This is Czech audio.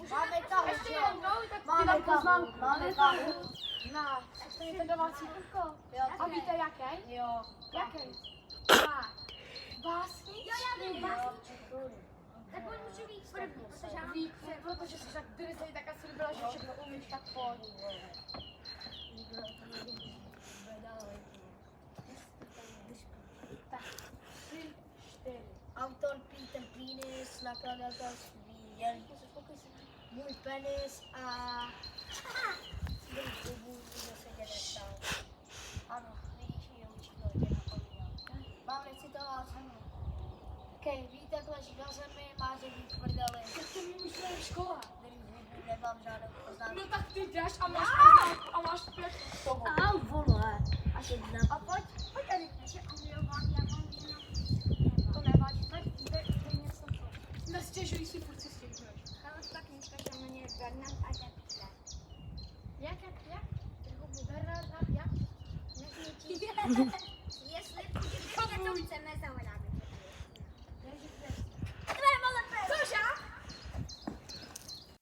Máme kahu, Ještě jo. jednou, tak ti Máme dám kahu, pozvánku. máme kahu. Na, to je to domácí kurko. Jo, A víte jaký? Jo. Jaký? Básnický? Jo, čekury. Tak on může víc první, protože já mám Víte, protože jsi tak drzej, tak asi by byla, že všechno umíš, tak pojď. Tak, 3, 4. Autor Peter Penis, nakladatelství Jen můj penis a svůj klubu zase tě nestal. Ano, vidíš, mě učilo tě napomínal. Mám recitovat. Okej, víte, leží na zemi, má řebí v prdeli. Tak to mi už je škola. Nemám žádnou poznámku. No tak ty jdeš a máš 5 z toho. Au, vole, až jedna. A pojď tady. naše omlouvány, já mám jenom To nevadí, tak jde něco. Nestěžuj si, furt si stěžuješ. ale ta knížka se jmenuje Bernard a Depre. Jak? Bernard, jak? Nezničí.